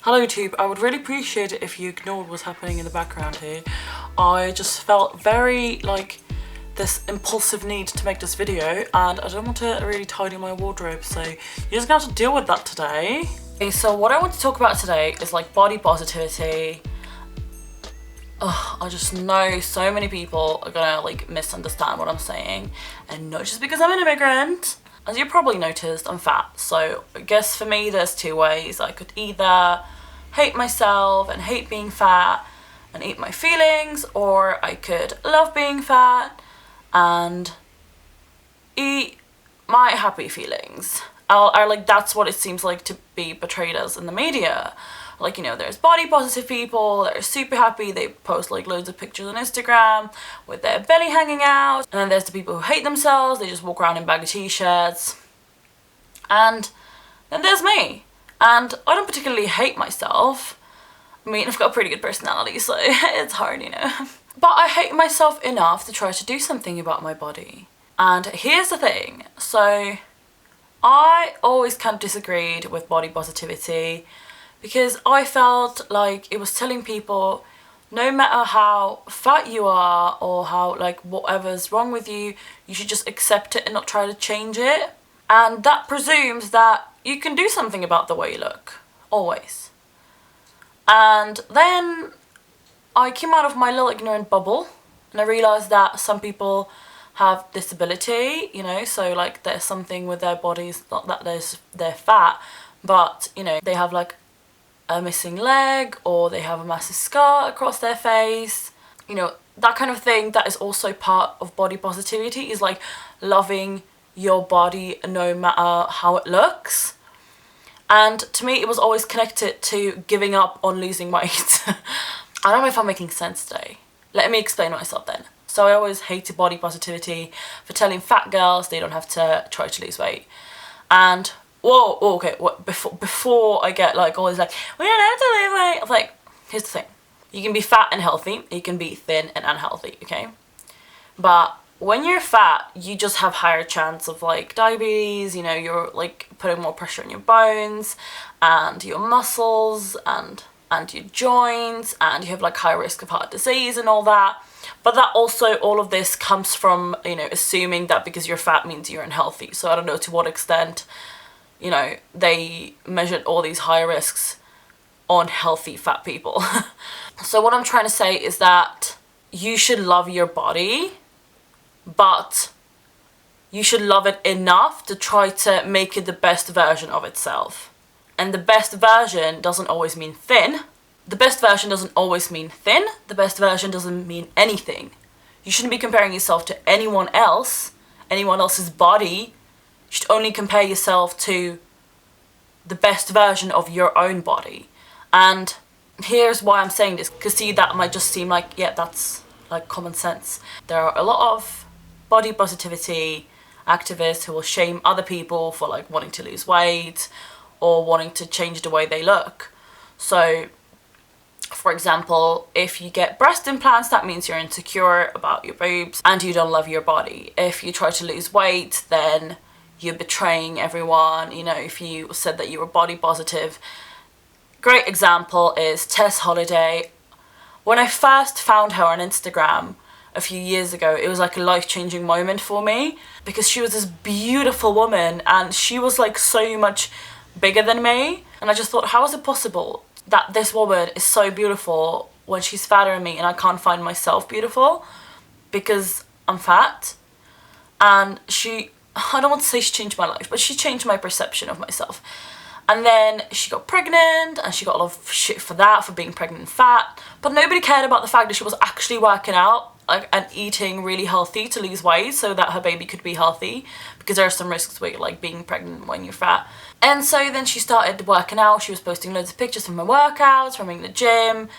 Hello YouTube, I would really appreciate it if you ignored what's happening in the background here. I just felt very this impulsive need to make this video and I don't want to really tidy my wardrobe, so you're just gonna have to deal with that today. Okay, so what I want to talk about today is body positivity. I just know so many people are gonna misunderstand what I'm saying, and not just because I'm an immigrant. As you probably noticed, I'm fat, so I guess for me there's two ways. I could either hate myself and hate being fat and eat my feelings, or I could love being fat and eat my happy feelings. That's what it seems like to be portrayed as in the media. There's body positive people that are super happy, they post loads of pictures on Instagram with their belly hanging out, and then there's the people who hate themselves, they just walk around in baggy t-shirts, and then there's me, and I don't particularly hate myself. I mean, I've got a pretty good personality, so it's hard, but I hate myself enough to try to do something about my body. And here's the thing, so I always kind of disagreed with body positivity, because I felt like it was telling people no matter how fat you are or how whatever's wrong with you, you should just accept it and not try to change it. And that presumes that you can do something about the way you look, always. And then I came out of my little ignorant bubble and I realised that some people have disability, so there's something with their bodies, not that they're fat, but they have a missing leg, or they have a massive scar across their face, that kind of thing. That is also part of body positivity, is loving your body no matter how it looks. And to me it was always connected to giving up on losing weight. I don't know if I'm making sense today. Let me explain myself then. So I always hated body positivity for telling fat girls they don't have to try to lose weight. And before I get all this we don't have to lose weight, I was here's the thing. You can be fat and healthy, you can be thin and unhealthy, okay? But when you're fat, you just have higher chance of diabetes, you're putting more pressure on your bones and your muscles and your joints, and you have high risk of heart disease and all that. But that also, all of this comes from, assuming that because you're fat means you're unhealthy. So I don't know to what extent they measured all these high risks on healthy fat people. So what I'm trying to say is that you should love your body, but you should love it enough to try to make it the best version of itself. And the best version doesn't always mean thin. The best version doesn't always mean thin. The best version doesn't mean anything. You shouldn't be comparing yourself to anyone else's body. You should only compare yourself to the best version of your own body. And here's why I'm saying this, because see, that might just seem that's common sense. There are a lot of body positivity activists who will shame other people for wanting to lose weight or wanting to change the way they look. So for example, if you get breast implants, that means you're insecure about your boobs and you don't love your body. If you try to lose weight, then you're betraying everyone. If you said that you were body positive. Great example is Tess Holiday. When I first found her on Instagram a few years ago, it was a life-changing moment for me, because she was this beautiful woman and she was so much bigger than me, and I just thought, how is it possible that this woman is so beautiful when she's fatter than me, and I can't find myself beautiful because I'm fat? And I don't want to say she changed my life, but she changed my perception of myself. And then she got pregnant and she got a lot of shit for that, for being pregnant and fat, but nobody cared about the fact that she was actually working out and eating really healthy to lose weight so that her baby could be healthy, because there are some risks with being pregnant when you're fat. And so then she started working out. She was posting loads of pictures from her workouts, from being in the gym,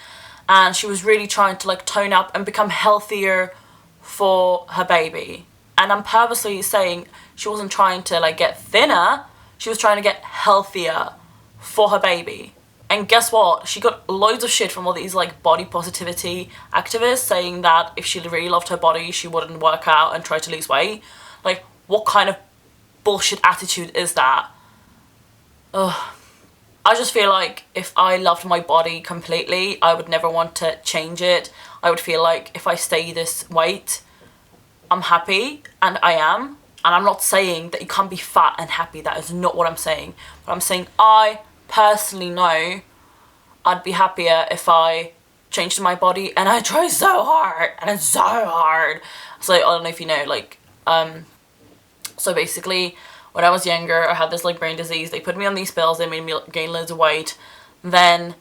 and she was really trying to tone up and become healthier for her baby. And I'm purposely saying she wasn't trying to get thinner, she was trying to get healthier for her baby. And guess what? She got loads of shit from all these body positivity activists saying that if she really loved her body, she wouldn't work out and try to lose weight. What kind of bullshit attitude is that? Ugh. I just feel like if I loved my body completely, I would never want to change it. I would feel like if I stay this weight, I'm happy, and I am. And I'm not saying that you can't be fat and happy. That is not what I'm saying. But I'm saying I personally know I'd be happier if I changed my body, and I try so hard, and it's so hard. So I don't know if you know, like, so basically, when I was younger, I had this, like, brain disease. They put me on these pills. They made me gain loads of weight. Then,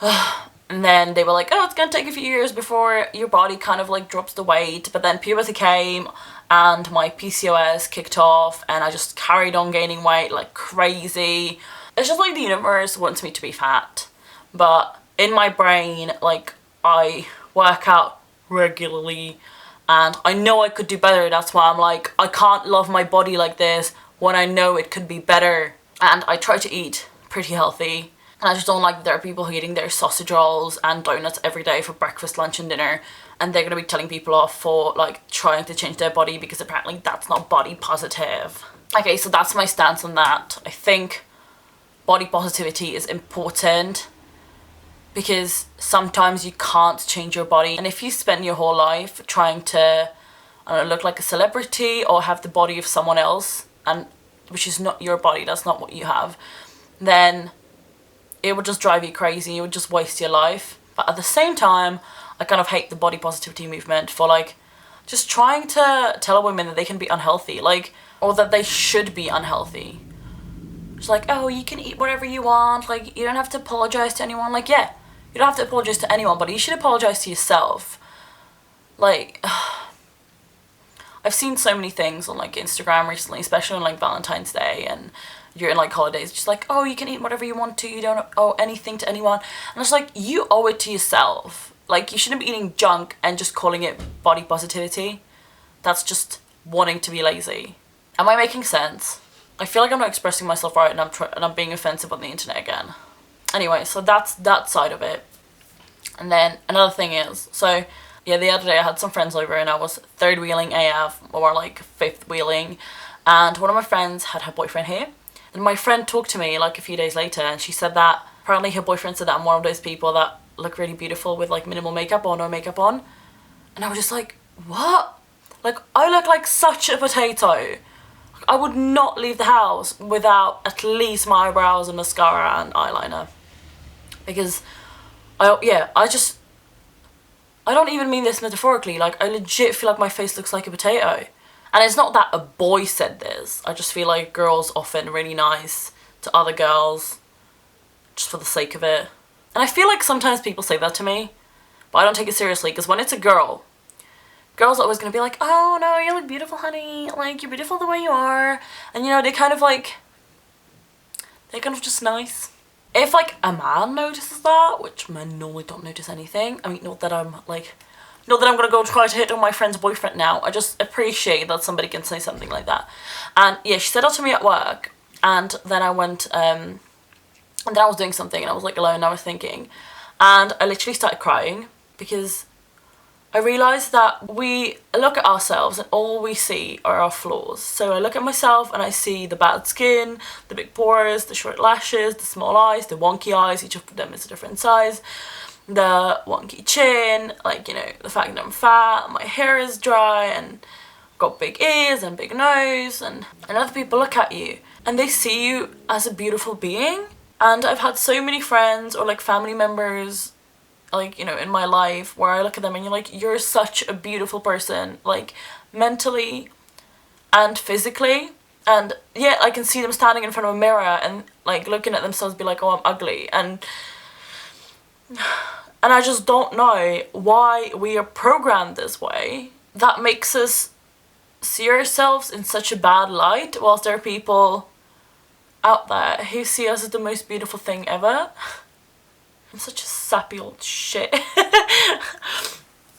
and then they were like, oh, it's gonna take a few years before your body kind of, like, drops the weight. But then puberty came, and my PCOS kicked off, and I just carried on gaining weight like crazy. It's just like the universe wants me to be fat. But in my brain, like, I work out regularly, and I know I could do better. That's why I'm like, I can't love my body like this when I know it could be better. And I try to eat pretty healthy, and I just don't like that there are people who are eating their sausage rolls and donuts every day for breakfast, lunch and dinner, and they're going to be telling people off for, like, trying to change their body because apparently that's not body positive. Okay, so that's my stance on that. I think body positivity is important because sometimes you can't change your body, and if you spend your whole life trying to, I don't know, look like a celebrity or have the body of someone else, and which is not your body, that's not what you have, then it would just drive you crazy. It would just waste your life. But at the same time, I kind of hate the body positivity movement for, like, just trying to tell women that they can be unhealthy, like, or that they should be unhealthy. It's like, oh, you can eat whatever you want, like, you don't have to apologize to anyone. Like, yeah, you don't have to apologize to anyone, but you should apologize to yourself. Like, I've seen so many things on, like, Instagram recently, especially on, like, Valentine's Day, and you're in, like, holidays, just like, oh, you can eat whatever you want to, you don't owe anything to anyone. And it's like, you owe it to yourself. Like, you shouldn't be eating junk and just calling it body positivity. That's just wanting to be lazy. Am I making sense? I feel like I'm not expressing myself right, and I'm being offensive on the internet again. Anyway, so that's that side of it. And then another thing is, so yeah, the other day I had some friends over, and I was third wheeling AF, or like fifth wheeling, and one of my friends had her boyfriend here. And my friend talked to me like a few days later, and she said that apparently her boyfriend said that I'm one of those people that look really beautiful with, like, minimal makeup or no makeup on. And I was just like, what? Like, I look like such a potato. I would not leave the house without at least my eyebrows and mascara and eyeliner. Because, I don't even mean this metaphorically. Like, I legit feel like my face looks like a potato. And it's not that a boy said this. I just feel like girls often really nice to other girls just for the sake of it. And I feel like sometimes people say that to me, but I don't take it seriously, because when it's a girl, girls are always going to be like, oh no, you look beautiful, honey, like, you're beautiful the way you are, and, you know, they're kind of just nice. If, like, a man notices that, which men normally don't notice anything, I mean, not that I'm gonna go try to hit on my friend's boyfriend now, I just appreciate that somebody can say something like that. And yeah, she said that to me at work, and then I went, and then I was doing something, and I was, like, alone, and I was thinking, and I literally started crying, because I realised that we look at ourselves and all we see are our flaws. So I look at myself and I see the bad skin, the big pores, the short lashes, the small eyes, the wonky eyes, each of them is a different size, the wonky chin, like, you know, the fact that I'm fat, my hair is dry, and got big ears and big nose, and other people look at you and they see you as a beautiful being. And I've had so many friends or, like, family members, like, you know, in my life, where I look at them and you're like, you're such a beautiful person, like, mentally and physically. And yeah, I can see them standing in front of a mirror and, like, looking at themselves, be like, oh, I'm ugly. And I just don't know why we are programmed this way. That makes us see ourselves in such a bad light, whilst there are people out there who see us as the most beautiful thing ever. I'm such a sappy old shit.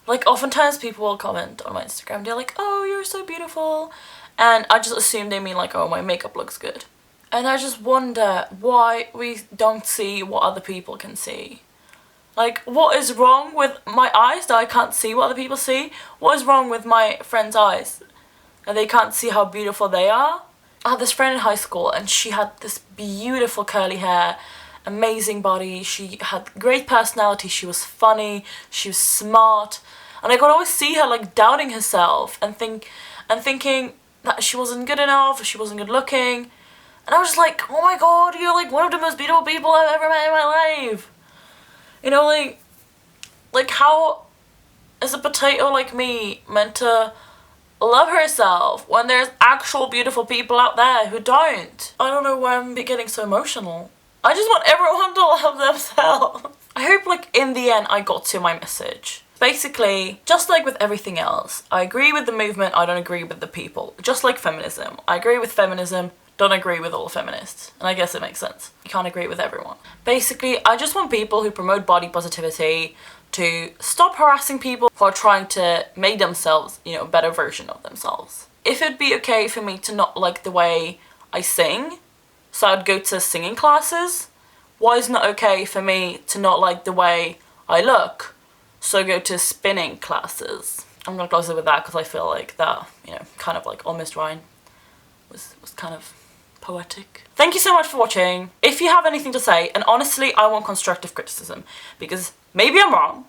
Like, oftentimes people will comment on my Instagram, they're like, oh, you're so beautiful, and I just assume they mean, like, oh, my makeup looks good. And I just wonder why we don't see what other people can see. Like, what is wrong with my eyes that I can't see what other people see? What is wrong with my friends' eyes? And they can't see how beautiful they are? I had this friend in high school and she had this beautiful curly hair, amazing body, she had great personality, she was funny, she was smart, and I could always see her like doubting herself and thinking that she wasn't good enough, she wasn't good looking, and I was just like, oh my god, you're like one of the most beautiful people I've ever met in my life. You know, like how is a potato like me meant to love herself when there's actual beautiful people out there who don't? I don't know why I'm getting so emotional. I just want everyone to love themselves. I hope like in the end I got to my message. Basically, just like with everything else, I agree with the movement, I don't agree with the people. Just like feminism. I agree with feminism, don't agree with all feminists. And I guess it makes sense. You can't agree with everyone. Basically, I just want people who promote body positivity to stop harassing people who are trying to make themselves, you know, a better version of themselves. If it'd be okay for me to not like the way I sing, so I'd go to singing classes, why isn't it okay for me to not like the way I look, so go to spinning classes? I'm gonna close it with that because I feel like that, you know, kind of like almost rhyme was kind of poetic. Thank you so much for watching. If you have anything to say, and honestly I want constructive criticism because maybe I'm wrong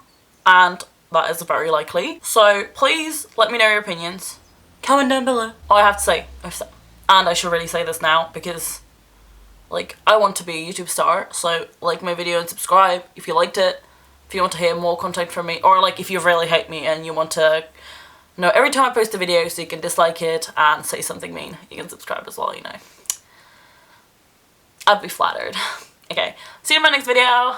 and that is very likely, so please let me know your opinions. Comment down below. All I have to say, I've said, and I should really say this now because like I want to be a YouTube star, so like my video and subscribe if you liked it, if you want to hear more content from me, or like if you really hate me and you want to know every time I post a video so you can dislike it and say something mean, you can subscribe as well, you know. I'd be flattered. Okay, see you in my next video.